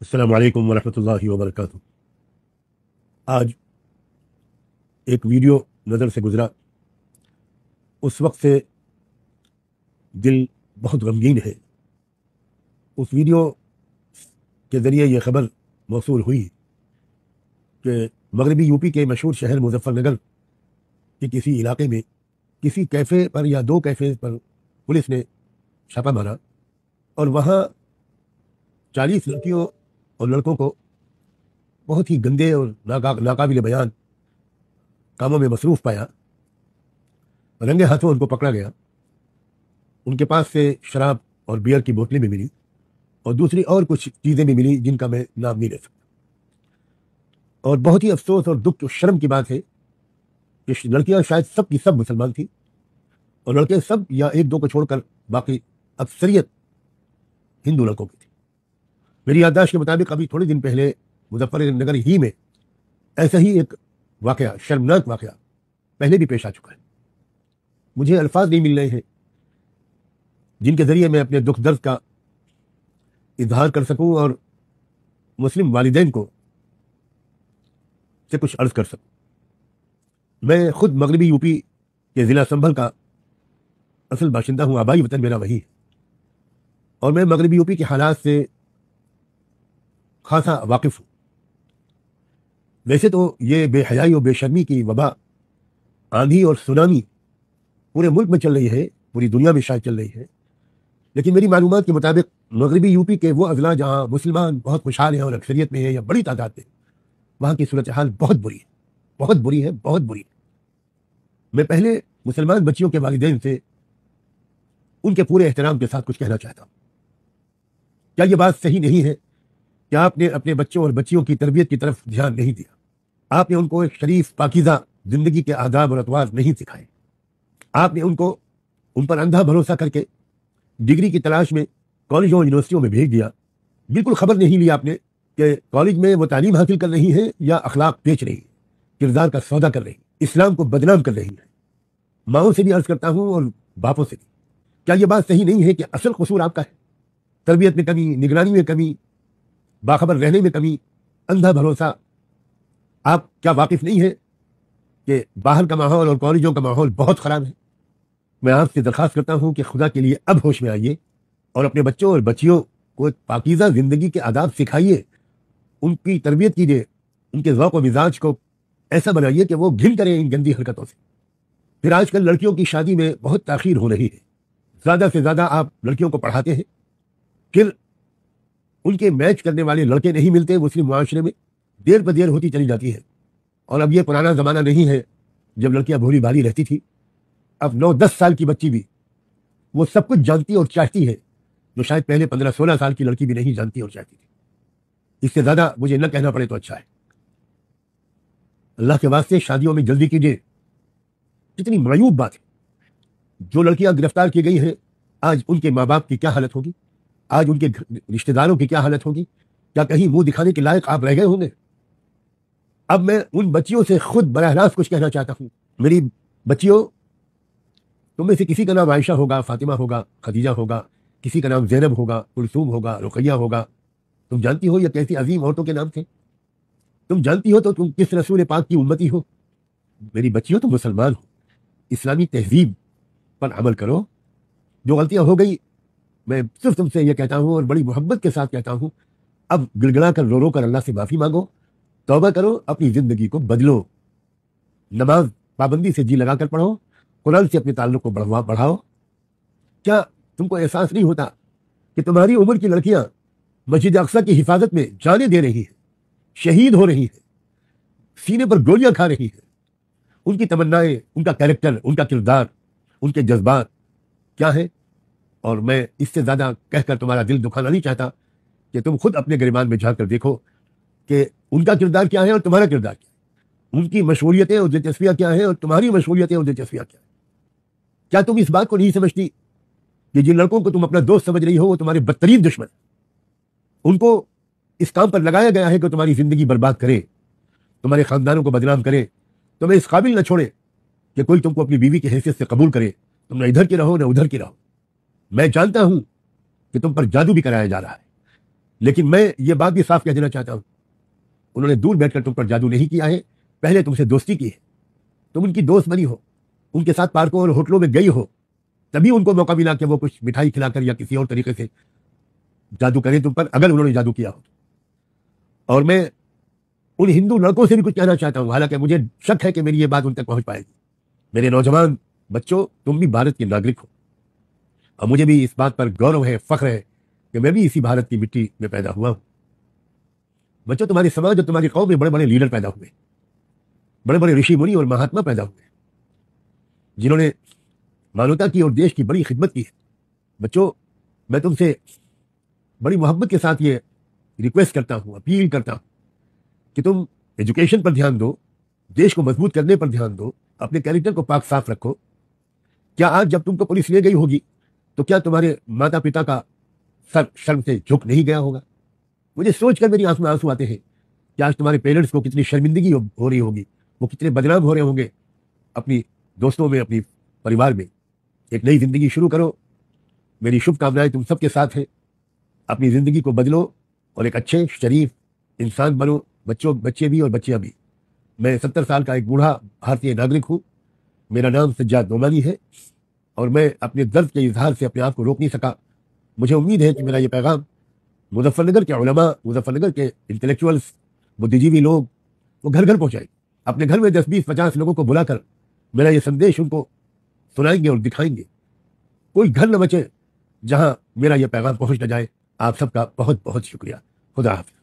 السلام علیکم ورحمۃ اللہ وبرکاتہ۔ آج ایک ویڈیو نظر سے گزرا، اس وقت سے دل بہت غمگین ہے۔ اس ویڈیو کے ذریعے یہ خبر موصول ہوئی کہ مغربی یو پی کے مشہور شہر مظفر نگر کے کسی علاقے میں کسی کیفے پر یا دو کیفے پر پولیس نے چھاپا مارا اور وہاں 40 لڑکیوں اور لڑکوں کو بہت ہی گندے اور ناقابل بیان کاموں میں مصروف پایا۔ رنگے ہاتھوں ان کو پکڑا گیا۔ ان کے پاس سے شراب اور بیئر کی بوتلیں بھی ملی اور دوسری اور کچھ چیزیں بھی ملی جن کا میں نام نہیں لے سکتا۔ اور بہت ہی افسوس اور دکھ و شرم کی بات ہے کہ لڑکیاں شاید سب کی سب مسلمان تھیں اور لڑکے سب یا ایک دو کو چھوڑ کر باقی اکثریت ہندو لڑکوں کی تھی۔ میری یادداشت کے مطابق ابھی تھوڑے دن پہلے مظفر نگر ہی میں ایسا ہی ایک واقعہ، شرمناک واقعہ پہلے بھی پیش آ چکا ہے۔ مجھے الفاظ نہیں مل رہے ہیں جن کے ذریعے میں اپنے دکھ درد کا اظہار کر سکوں اور مسلم والدین کو سے کچھ عرض کر سکوں۔ میں خود مغربی یو پی کے ضلع سنبھل کا اصل باشندہ ہوں، آبائی وطن میرا وہی ہے، اور میں مغربی یو پی کے حالات سے خاصا واقف ہوں۔ ویسے تو یہ بے حیائی اور بے شرمی کی وبا، آندھی اور سونامی پورے ملک میں چل رہی ہے، پوری دنیا میں شاید چل رہی ہے، لیکن میری معلومات کے مطابق مغربی یو پی کے وہ اضلاع جہاں مسلمان بہت خوشحال ہیں اور اکثریت میں ہیں یا بڑی تعداد میں، وہاں کی صورتحال بہت بری ہے، بہت بری ہے، بہت بری ہے۔ میں پہلے مسلمان بچیوں کے والدین سے ان کے پورے احترام کے ساتھ کچھ کہنا چاہتا ہوں۔ کیا یہ بات صحیح نہیں ہے کہ آپ نے اپنے بچوں اور بچیوں کی تربیت کی طرف دھیان نہیں دیا؟ آپ نے ان کو ایک شریف پاکیزہ زندگی کے آداب اور اطوار نہیں سکھائے۔ آپ نے ان پر اندھا بھروسہ کر کے ڈگری کی تلاش میں کالجوں اور یونیورسٹیوں میں بھیج دیا۔ بالکل خبر نہیں لی آپ نے کہ کالج میں وہ تعلیم حاصل کر رہی ہیں یا اخلاق بیچ رہی ہیں، کردار کا سودا کر رہی ہیں، اسلام کو بدنام کر رہی ہیں۔ ماؤں سے بھی عرض کرتا ہوں اور باپوں سے بھی، کیا یہ بات صحیح نہیں ہے کہ اصل قصور آپ کا ہے؟ تربیت میں کمی، نگرانی میں کمی، باخبر رہنے میں کمی، اندھا بھروسہ۔ آپ کیا واقف نہیں ہے کہ باہر کا ماحول اور کالجوں کا ماحول بہت خراب ہے؟ میں آپ سے درخواست کرتا ہوں کہ خدا کے لیے اب ہوش میں آئیے اور اپنے بچوں اور بچیوں کو ایک پاکیزہ زندگی کے آداب سکھائیے، ان کی تربیت کیجیے، ان کے ذوق و مزاج کو ایسا بنائیے کہ وہ گھن کریں ان گندی حرکتوں سے۔ پھر آج کل لڑکیوں کی شادی میں بہت تاخیر ہو رہی ہے، زیادہ سے زیادہ آپ لڑکیوں کو پڑھاتے ہیں، پھر ان کے میچ کرنے والے لڑکے نہیں ملتے، مسلم معاشرے میں دیر پر دیر ہوتی چلی جاتی ہے۔ اور اب یہ پرانا زمانہ نہیں ہے جب لڑکیاں بھولی بھالی رہتی تھی۔ اب 9-10 سال کی بچی بھی وہ سب کچھ جانتی اور چاہتی ہے جو شاید پہلے 15-16 سال کی لڑکی بھی نہیں جانتی اور چاہتی تھی۔ اس سے زیادہ مجھے نہ کہنا پڑے تو اچھا ہے۔ اللہ کے واسطے شادیوں میں جلدی کیجیے۔ کتنی معیوب بات ہے، جو لڑکیاں گرفتار کی گئی ہیں آج ان کے ماں باپ کی کیا حالت ہوگی، آج ان کے رشتہ داروں کی کیا حالت ہوگی؟ کیا کہیں منہ دکھانے کے لائق آپ رہ گئے ہوں گے؟ اب میں ان بچیوں سے خود براہ راست کچھ کہنا چاہتا ہوں۔ میری بچیوں، تم میں سے کسی کا نام عائشہ ہوگا، فاطمہ ہوگا، خدیجہ ہوگا، کسی کا نام زینب ہوگا، کلثوم ہوگا، رقیہ ہوگا۔ تم جانتی ہو یہ کیسی عظیم عورتوں کے نام تھے؟ تم جانتی ہو تو تم کس رسول پاک کی امتی ہو؟ میری بچیوں، تم مسلمان ہو، اسلامی تہذیب پر عمل کرو۔ جو غلطیاں ہو گئی میں صرف تم سے یہ کہتا ہوں اور بڑی محبت کے ساتھ کہتا ہوں، اب گڑ گڑا کر رو رو کر اللہ سے معافی مانگو، توبہ کرو، اپنی زندگی کو بدلو، نماز پابندی سے جی لگا کر پڑھو، قرآن سے اپنے تعلق کو بڑھاؤ۔ کیا تم کو احساس نہیں ہوتا کہ تمہاری عمر کی لڑکیاں مسجد اقصی کی حفاظت میں جانیں دے رہی ہیں، شہید ہو رہی ہیں، سینے پر گولیاں کھا رہی ہیں؟ ان کی تمنائیں، ان کا کیریکٹر، ان کا کردار، ان کے جذبات کیا ہے؟ اور میں اس سے زیادہ کہہ کر تمہارا دل دکھانا نہیں چاہتا کہ تم خود اپنے گریبان میں جھانک کر دیکھو کہ ان کا کردار کیا ہے اور تمہارا کردار کیا ہے، ان کی مشغولیتیں اور دلچسپیاں کیا ہیں اور تمہاری مشغولیتیں اور دلچسپیاں کیا ہیں۔ کیا تم اس بات کو نہیں سمجھتی کہ جن لڑکوں کو تم اپنا دوست سمجھ رہی ہو وہ تمہارے بدترین دشمن ہیں؟ ان کو اس کام پر لگایا گیا ہے کہ تمہاری زندگی برباد کرے، تمہارے خاندانوں کو بدنام کرے، تمہیں اس قابل نہ چھوڑے کہ کوئی تم کو اپنی بیوی کی حیثیت سے قبول کرے، تم نہ ادھر کی رہو نہ ادھر کی رہو۔ میں جانتا ہوں کہ تم پر جادو بھی کرایا جا رہا ہے، لیکن میں یہ بات بھی صاف کہہ دینا چاہتا ہوں، انہوں نے دور بیٹھ کر تم پر جادو نہیں کیا ہے، پہلے تم سے دوستی کی ہے، تم ان کی دوست بنی ہو، ان کے ساتھ پارکوں اور ہوٹلوں میں گئی ہو، تبھی ان کو موقع ملا کہ وہ کچھ مٹھائی کھلا کر یا کسی اور طریقے سے جادو کریں تم پر، اگر انہوں نے جادو کیا ہو۔ اور میں ان ہندو لڑکوں سے بھی کچھ کہنا چاہتا ہوں، حالانکہ مجھے شک ہے کہ میری یہ بات ان تک پہنچ پائے گی۔ میرے نوجوان بچوں، تم بھی بھارت کے ناگرک ہو، اور مجھے بھی اس بات پر گورو ہے، فخر ہے کہ میں بھی اسی بھارت کی مٹی میں پیدا ہوا ہوں۔ بچوں، تمہارے سماج اور تمہاری قوم میں بڑے بڑے لیڈر پیدا ہوئے، بڑے بڑے رشی منی اور مہاتما پیدا ہوئے، جنہوں نے مانوتا کی اور دیش کی بڑی خدمت کی ہے۔ بچوں، میں تم سے بڑی محبت کے ساتھ یہ ریکویسٹ کرتا ہوں، اپیل کرتا ہوں کہ تم ایجوکیشن پر دھیان دو، دیش کو مضبوط کرنے پر دھیان دو، اپنے کیریکٹر کو پاک صاف رکھو۔ کیا آج جب تم کو پولیس لے گئی ہوگی تو کیا تمہارے ماتا پتا کا سر شرم سے جھک نہیں گیا ہوگا؟ مجھے سوچ کر میری آنکھ میں آنسو آتے ہیں کہ آج تمہارے پیرنٹس کو کتنی شرمندگی ہو رہی ہوگی، وہ کتنے بدنام ہو رہے ہوں گے اپنی دوستوں میں، اپنی پریوار میں۔ ایک نئی زندگی شروع کرو، میری شبھ کامنائیں تم سب کے ساتھ ہیں۔ اپنی زندگی کو بدلو اور ایک اچھے شریف انسان بنو، بچوں، بچے بھی اور بچیاں بھی۔ میں 70 سال کا ایک بوڑھا بھارتی ناگرک ہوں، میرا نام سجاد نعمانی ہے، اور میں اپنے درد کے اظہار سے اپنے آپ کو روک نہیں سکا۔ مجھے امید ہے کہ میرا یہ پیغام مظفر نگر کے علماء، مظفر نگر کے انٹلیکچوئلس، بدھی جیوی لوگ، وہ گھر گھر پہنچائیں، اپنے گھر میں 10 20 50 لوگوں کو بلا کر میرا یہ سندیش ان کو سنائیں گے اور دکھائیں گے۔ کوئی گھر نہ بچے جہاں میرا یہ پیغام پہنچ نہ جائے۔ آپ سب کا بہت بہت شکریہ۔ خدا حافظ۔